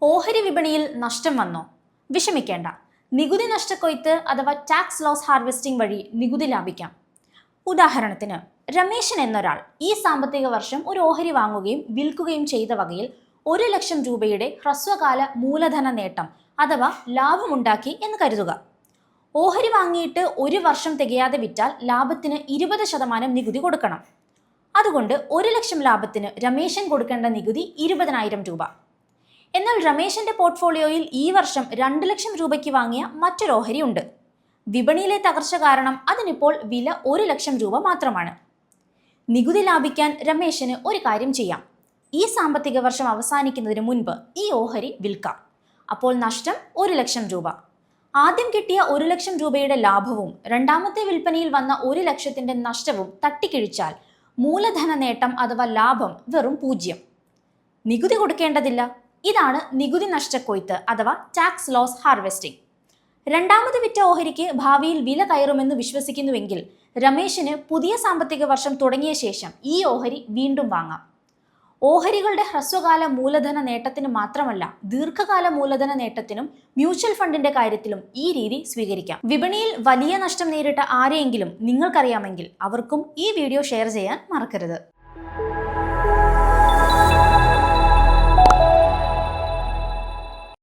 ഓഹരി വിപണിയിൽ നഷ്ടം വന്നോ? വിഷമിക്കേണ്ട. നികുതി നഷ്ടക്കൊയ്ത്ത് അഥവാ ടാക്സ് ലോസ് ഹാർവെസ്റ്റിംഗ് വഴി നികുതി ലാഭിക്കാം. ഉദാഹരണത്തിന്, രമേശൻ എന്നൊരാൾ ഈ സാമ്പത്തിക വർഷം ഒരു ഓഹരി വാങ്ങുകയും വിൽക്കുകയും ചെയ്ത വകയിൽ 1,00,000 രൂപയുടെ ഹ്രസ്വകാല മൂലധന നേട്ടം അഥവാ ലാഭമുണ്ടാക്കി എന്ന് കരുതുക. ഓഹരി വാങ്ങിയിട്ട് ഒരു വർഷം തികയാതെ വിറ്റാൽ ലാഭത്തിന് 20% നികുതി കൊടുക്കണം. അതുകൊണ്ട് 1,00,000 ലാഭത്തിന് രമേശൻ കൊടുക്കേണ്ട നികുതി 20,000 രൂപ. എന്നാൽ രമേശന്റെ പോർട്ട്ഫോളിയോയിൽ ഈ വർഷം 2,00,000 രൂപയ്ക്ക് വാങ്ങിയ മറ്റൊരു ഓഹരി ഉണ്ട്. വിപണിയിലെ തകർച്ച കാരണം അതിനിപ്പോൾ വില 1,00,000 രൂപ മാത്രമാണ്. നികുതി ലാഭിക്കാൻ രമേശന് ഒരു കാര്യം ചെയ്യാം. ഈ സാമ്പത്തിക വർഷം അവസാനിക്കുന്നതിന് മുൻപ് ഈ ഓഹരി വിൽക്കാം. അപ്പോൾ നഷ്ടം 1,00,000 രൂപ. ആദ്യം കിട്ടിയ 1,00,000 രൂപയുടെ ലാഭവും രണ്ടാമത്തെ വിൽപ്പനയിൽ വന്ന 1,00,000ന്റെ നഷ്ടവും തട്ടിക്കിഴിച്ചാൽ മൂലധന നേട്ടം അഥവാ ലാഭം വെറും 0. നികുതി കൊടുക്കേണ്ടതില്ല. ഇതാണ് നികുതി നഷ്ടക്കൊയ്ത്ത് അഥവാ ടാക്സ് ലോസ് ഹാർവെസ്റ്റിംഗ്. രണ്ടാമത് വിറ്റ ഓഹരിക്ക് ഭാവിയിൽ വില കയറുമെന്ന് വിശ്വസിക്കുന്നുവെങ്കിൽ രമേശന് പുതിയ സാമ്പത്തിക വർഷം തുടങ്ങിയ ശേഷം ഈ ഓഹരി വീണ്ടും വാങ്ങാം. ഓഹരികളുടെ ഹ്രസ്വകാല മൂലധന നേട്ടത്തിന് മാത്രമല്ല, ദീർഘകാല മൂലധന നേട്ടത്തിനും മ്യൂച്വൽ ഫണ്ടിന്റെ കാര്യത്തിലും ഈ രീതി സ്വീകരിക്കാം. വിപണിയിൽ വലിയ നഷ്ടം നേരിട്ട ആരെയെങ്കിലും നിങ്ങൾക്കറിയാമെങ്കിൽ അവർക്കും ഈ വീഡിയോ ഷെയർ ചെയ്യാൻ മറക്കരുത്.